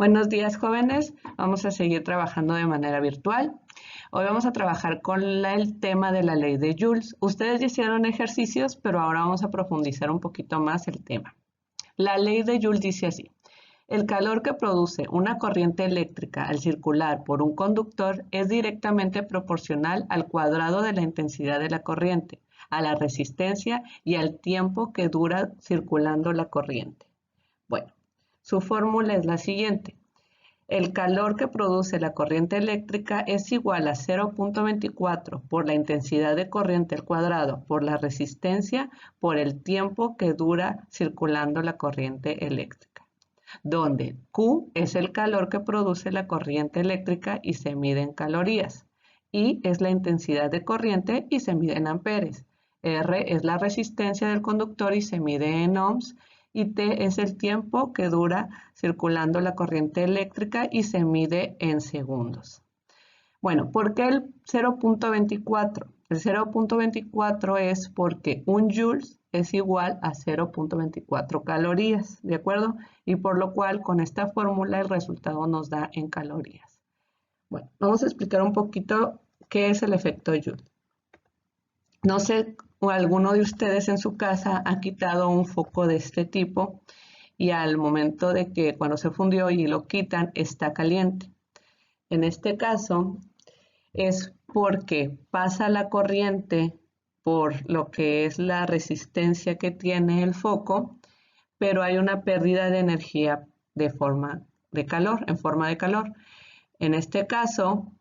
Buenos días, jóvenes. Vamos a seguir trabajando de manera virtual. Hoy vamos a trabajar con el tema de la ley de Joules. Ustedes ya hicieron ejercicios, pero ahora vamos a profundizar un poquito más el tema. La ley de Joules dice así: el calor que produce una corriente eléctrica al circular por un conductor es directamente proporcional al cuadrado de la intensidad de la corriente, a la resistencia y al tiempo que dura circulando la corriente. Bueno, su fórmula es la siguiente. El calor que produce la corriente eléctrica es igual a 0.24 por la intensidad de corriente al cuadrado por la resistencia por el tiempo que dura circulando la corriente eléctrica, donde Q es el calor que produce la corriente eléctrica y se mide en calorías, I es la intensidad de corriente y se mide en amperes, R es la resistencia del conductor y se mide en ohms, y T es el tiempo que dura circulando la corriente eléctrica y se mide en segundos. Bueno, ¿por qué el 0.24? El 0.24 es porque un joules es igual a 0.24 calorías, ¿de acuerdo? Y por lo cual con esta fórmula el resultado nos da en calorías. Bueno, vamos a explicar un poquito qué es el efecto Joule. No sé, alguno de ustedes en su casa ha quitado un foco de este tipo y al momento de que cuando se fundió y lo quitan está caliente. En este caso es porque pasa la corriente por lo que es la resistencia que tiene el foco, pero hay una pérdida de energía de forma de calor, en forma de calor. En este caso,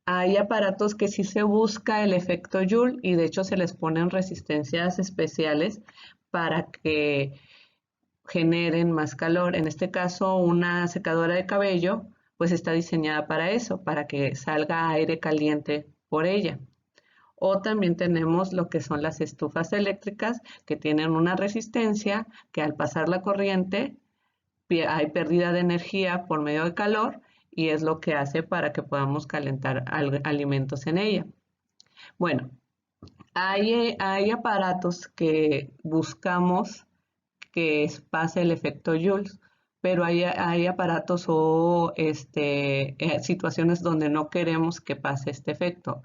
hay aparatos que sí se busca el efecto Joule y de hecho se les ponen resistencias especiales para que generen más calor. En este caso, una secadora de cabello pues está diseñada para eso, para que salga aire caliente por ella. O también tenemos lo que son las estufas eléctricas que tienen una resistencia que al pasar la corriente hay pérdida de energía por medio de calor y es lo que hace para que podamos calentar alimentos en ella. Bueno, hay aparatos que buscamos que pase el efecto Joules, pero hay aparatos o situaciones donde no queremos que pase este efecto.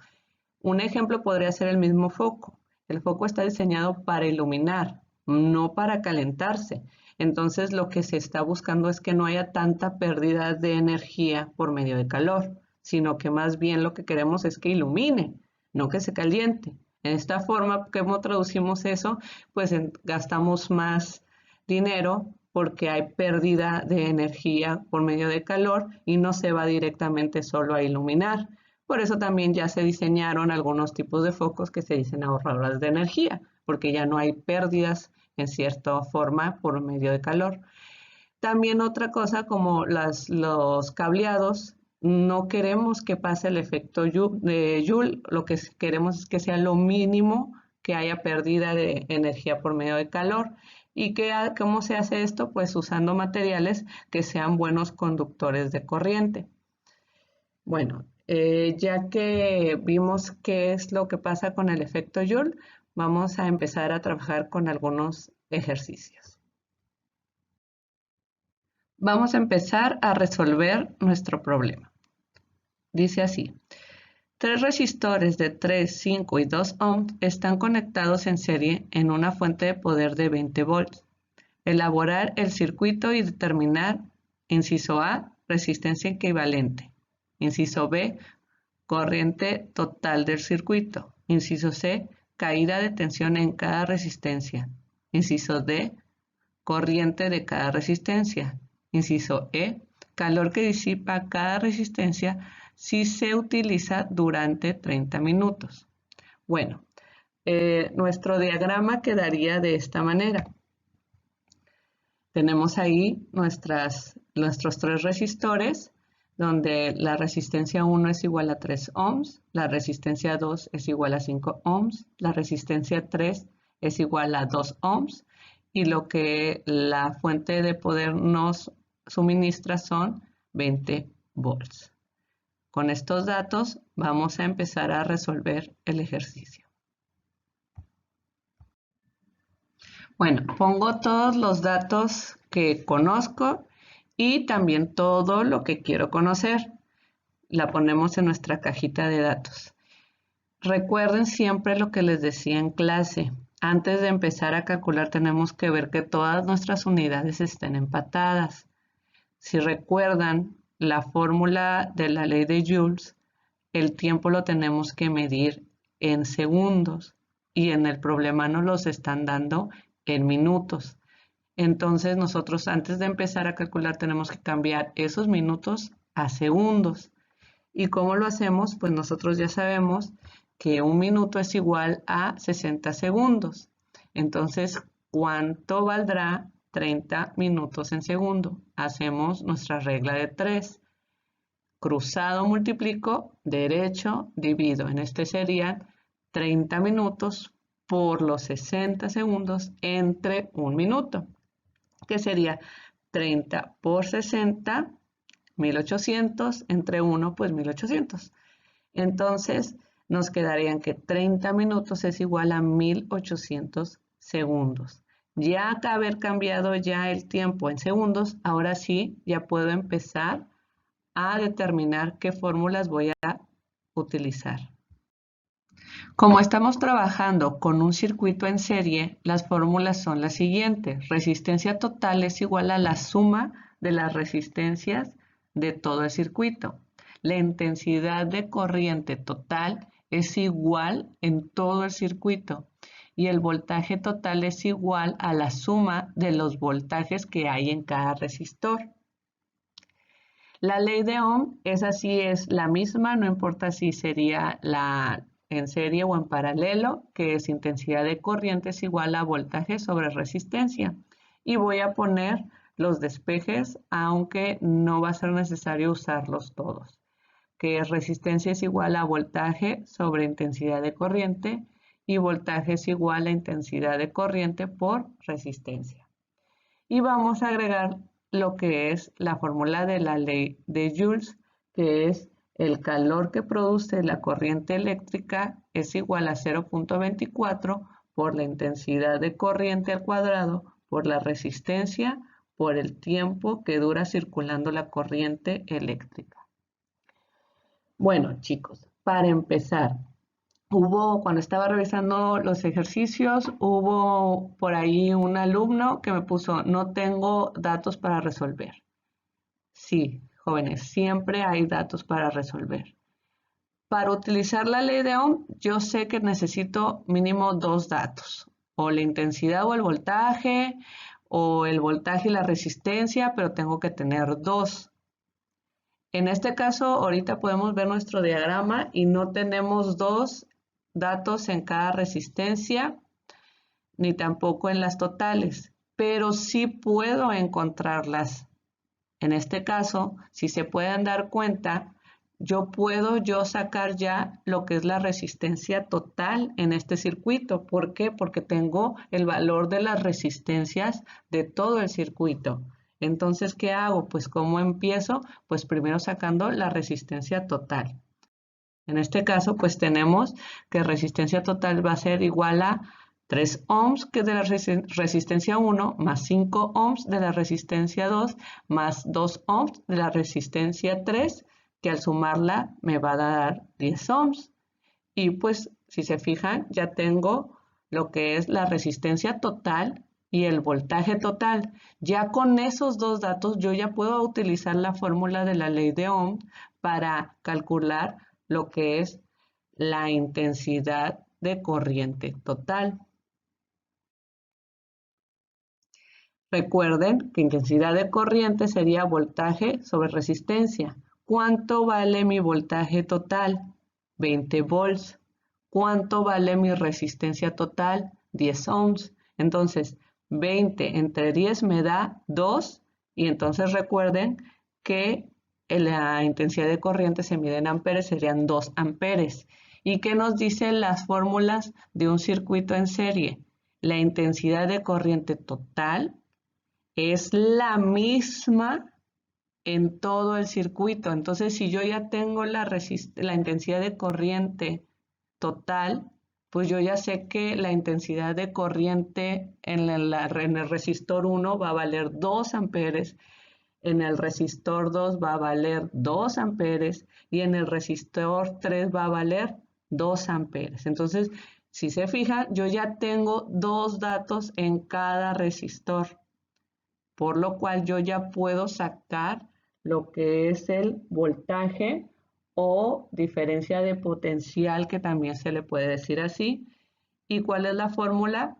Un ejemplo podría ser el mismo foco. El foco está diseñado para iluminar, no para calentarse. Entonces lo que se está buscando es que no haya tanta pérdida de energía por medio de calor, sino que más bien lo que queremos es que ilumine, no que se caliente. En esta forma, ¿cómo traducimos eso? Pues gastamos más dinero porque hay pérdida de energía por medio de calor y no se va directamente solo a iluminar. Por eso también ya se diseñaron algunos tipos de focos que se dicen ahorradores de energía, porque ya no hay pérdidas en cierta forma por medio de calor. También otra cosa como los cableados, no queremos que pase el efecto de Joule, lo que queremos es que sea lo mínimo que haya pérdida de energía por medio de calor. ¿Y cómo se hace esto? Pues usando materiales que sean buenos conductores de corriente. Bueno, ya que vimos qué es lo que pasa con el efecto Joule, vamos a empezar a trabajar con algunos ejercicios. Vamos a empezar a resolver nuestro problema. Dice así: tres resistores de 3, 5 y 2 ohms están conectados en serie en una fuente de poder de 20 volts. Elaborar el circuito y determinar, inciso A, resistencia equivalente. Inciso B, corriente total del circuito. Inciso C, caída de tensión en cada resistencia. Inciso D, corriente de cada resistencia. Inciso E, calor que disipa cada resistencia si se utiliza durante 30 minutos. Bueno, nuestro diagrama quedaría de esta manera. Tenemos ahí nuestros tres resistores, donde la resistencia 1 es igual a 3 ohms, la resistencia 2 es igual a 5 ohms, la resistencia 3 es igual a 2 ohms, y lo que la fuente de poder nos suministra son 20 volts. Con estos datos vamos a empezar a resolver el ejercicio. Bueno, pongo todos los datos que conozco y también todo lo que quiero conocer. La ponemos en nuestra cajita de datos. Recuerden siempre lo que les decía en clase. Antes de empezar a calcular tenemos que ver que todas nuestras unidades estén empatadas. Si recuerdan la fórmula de la ley de Joules, el tiempo lo tenemos que medir en segundos y en el problema nos los están dando en minutos. Entonces nosotros antes de empezar a calcular tenemos que cambiar esos minutos a segundos. ¿Y cómo lo hacemos? Pues nosotros ya sabemos que un minuto es igual a 60 segundos. Entonces, ¿cuánto valdrá 30 minutos en segundo? Hacemos nuestra regla de 3. Cruzado multiplico, derecho divido. En este serían 30 minutos por los 60 segundos entre un minuto, que sería 30 por 60, 1800, entre 1, pues 1800. Entonces, nos quedarían que 30 minutos es igual a 1800 segundos. Ya que haber cambiado ya el tiempo en segundos, ahora sí, ya puedo empezar a determinar qué fórmulas voy a utilizar. Como estamos trabajando con un circuito en serie, las fórmulas son las siguientes. Resistencia total es igual a la suma de las resistencias de todo el circuito. La intensidad de corriente total es igual en todo el circuito y el voltaje total es igual a la suma de los voltajes que hay en cada resistor. La ley de Ohm es la misma, no importa si sería en serie o en paralelo, que es intensidad de corriente es igual a voltaje sobre resistencia. Y voy a poner los despejes, aunque no va a ser necesario usarlos todos, que es resistencia es igual a voltaje sobre intensidad de corriente y voltaje es igual a intensidad de corriente por resistencia. Y vamos a agregar lo que es la fórmula de la ley de Joules, que es el calor que produce la corriente eléctrica es igual a 0.24 por la intensidad de corriente al cuadrado por la resistencia por el tiempo que dura circulando la corriente eléctrica. Bueno, chicos, para empezar, cuando estaba revisando los ejercicios, hubo por ahí un alumno que me puso, no tengo datos para resolver. Sí, jóvenes, siempre hay datos para resolver. Para utilizar la ley de Ohm, yo sé que necesito mínimo 2 datos, o la intensidad o el voltaje y la resistencia, pero tengo que tener 2. En este caso, ahorita podemos ver nuestro diagrama y no tenemos 2 datos en cada resistencia, ni tampoco en las totales, pero sí puedo encontrarlas. En este caso, si se pueden dar cuenta, puedo sacar ya lo que es la resistencia total en este circuito. ¿Por qué? Porque tengo el valor de las resistencias de todo el circuito. Entonces, ¿qué hago? Pues, ¿cómo empiezo? Pues primero sacando la resistencia total. En este caso, pues tenemos que resistencia total va a ser igual a 3 ohms, que es de la resistencia 1, más 5 ohms de la resistencia 2, más 2 ohms de la resistencia 3, que al sumarla me va a dar 10 ohms. Y pues, si se fijan, ya tengo lo que es la resistencia total y el voltaje total. Ya con esos 2 datos, yo ya puedo utilizar la fórmula de la ley de Ohm para calcular lo que es la intensidad de corriente total. Recuerden que intensidad de corriente sería voltaje sobre resistencia. ¿Cuánto vale mi voltaje total? 20 volts. ¿Cuánto vale mi resistencia total? 10 ohms. Entonces, 20 entre 10 me da 2. Y entonces recuerden que la intensidad de corriente se mide en amperes, serían 2 amperes. ¿Y qué nos dicen las fórmulas de un circuito en serie? La intensidad de corriente total es la misma en todo el circuito. Entonces, si yo ya tengo la intensidad de corriente total, pues yo ya sé que la intensidad de corriente en el resistor 1 va a valer 2 amperes, En el resistor 2 va a valer 2 amperes y en el resistor 3 va a valer 2 amperes. Entonces, si se fija, yo ya tengo dos datos en cada resistor, por lo cual yo ya puedo sacar lo que es el voltaje o diferencia de potencial, que también se le puede decir así. ¿Y cuál es la fórmula?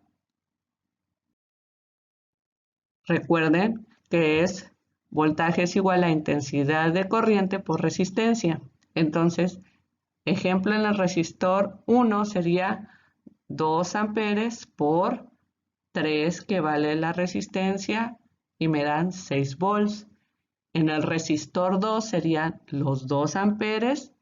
Recuerden que es voltaje es igual a intensidad de corriente por resistencia. Entonces, ejemplo, en el resistor 1 sería 2 amperes por 3, que vale la resistencia, y me dan 6 volts. En el resistor 2 serían los 2 amperes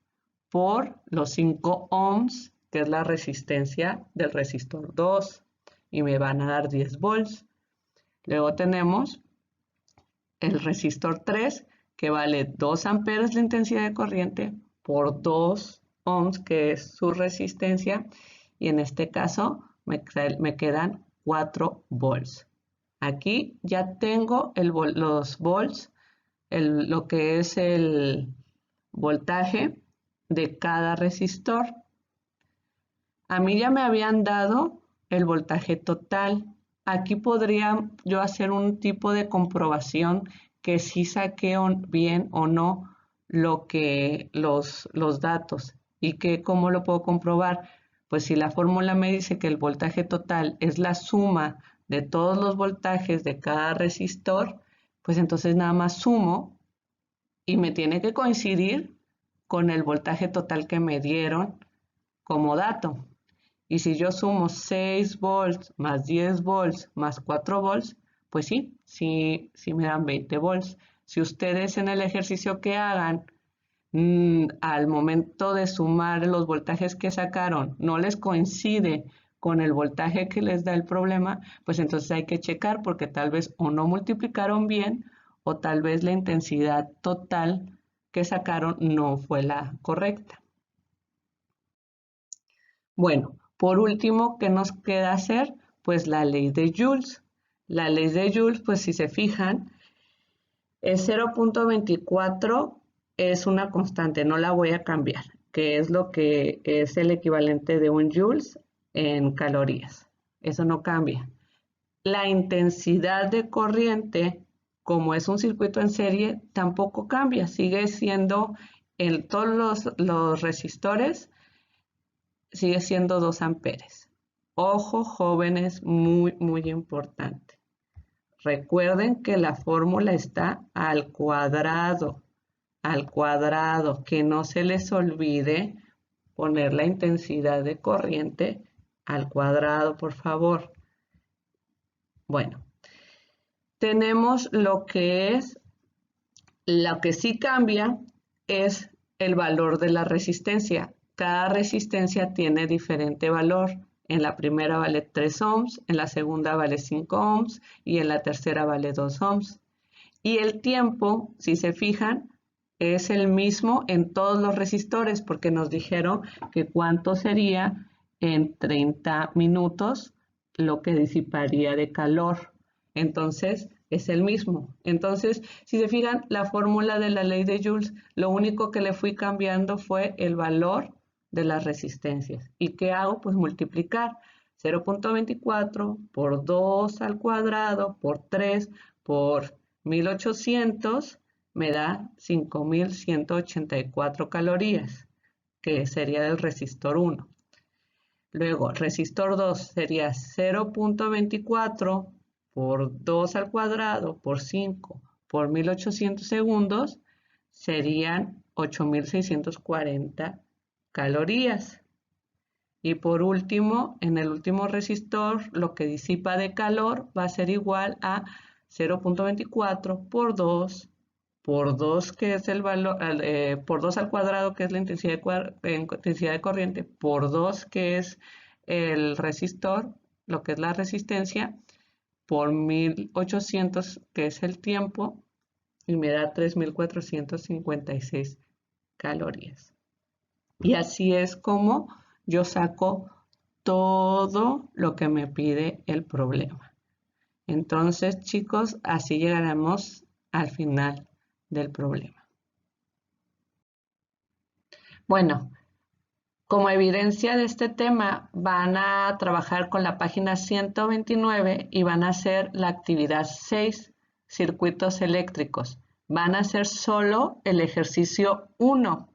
por los 5 ohms, que es la resistencia del resistor 2, y me van a dar 10 volts. Luego tenemos el resistor 3, que vale 2 amperes la intensidad de corriente por 2 ohms, que es su resistencia, y en este caso me quedan 4 volts. Aquí ya tengo los volts, lo que es el voltaje de cada resistor. A mí ya me habían dado el voltaje total. Aquí podría yo hacer un tipo de comprobación que sí saqué bien o no los datos. ¿Y cómo lo puedo comprobar? Pues si la fórmula me dice que el voltaje total es la suma de todos los voltajes de cada resistor, pues entonces nada más sumo y me tiene que coincidir con el voltaje total que me dieron como dato. Y si yo sumo 6 volts más 10 volts más 4 volts, pues sí me dan 20 volts. Si ustedes en el ejercicio que hagan, al momento de sumar los voltajes que sacaron, no les coincide con el voltaje que les da el problema, pues entonces hay que checar, porque tal vez o no multiplicaron bien o tal vez la intensidad total que sacaron no fue la correcta. Bueno, por último, ¿qué nos queda hacer? Pues la ley de Joules. La ley de Joules, pues si se fijan, es 0.24, es una constante, no la voy a cambiar, que es lo que es el equivalente de un joules en calorías. Eso no cambia. La intensidad de corriente, como es un circuito en serie, tampoco cambia. Sigue siendo en todos los resistores, sigue siendo 2 amperes. Ojo, jóvenes, muy importante. Recuerden que la fórmula está al cuadrado, que no se les olvide poner la intensidad de corriente al cuadrado, por favor. Bueno, tenemos lo que sí cambia es el valor de la resistencia. Cada resistencia tiene diferente valor. En la primera vale 3 ohms, en la segunda vale 5 ohms y en la tercera vale 2 ohms. Y el tiempo, si se fijan, es el mismo en todos los resistores, porque nos dijeron que cuánto sería en 30 minutos lo que disiparía de calor. Entonces, es el mismo. Entonces, si se fijan, la fórmula de la ley de Joules, lo único que le fui cambiando fue el valor de las resistencias. ¿Y qué hago? Pues multiplicar 0.24 por 2 al cuadrado por 3 por 1800 me da 5184 calorías, que sería del resistor 1. Luego, resistor 2 sería 0.24 por 2 al cuadrado por 5 por 1800 segundos, serían 8640 calorías. Y por último, en el último resistor, lo que disipa de calor va a ser igual a 0.24 por 2, que es el valor, por 2 al cuadrado, que es la intensidad de corriente, por 2, que es el resistor, lo que es la resistencia, por 1800, que es el tiempo, y me da 3456 calorías. Y así es como yo saco todo lo que me pide el problema. Entonces, chicos, así llegaremos al final del problema. Bueno, como evidencia de este tema, van a trabajar con la página 129 y van a hacer la actividad 6, circuitos eléctricos. Van a hacer solo el ejercicio 1.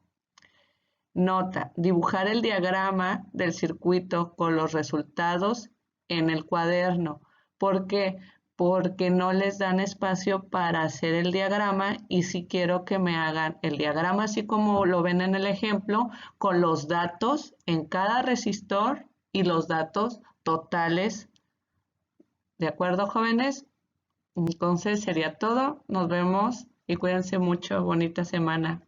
Nota, dibujar el diagrama del circuito con los resultados en el cuaderno. ¿Por qué? Porque no les dan espacio para hacer el diagrama y sí quiero que me hagan el diagrama así como lo ven en el ejemplo, con los datos en cada resistor y los datos totales. ¿De acuerdo, jóvenes? Entonces sería todo. Nos vemos y cuídense mucho. Bonita semana.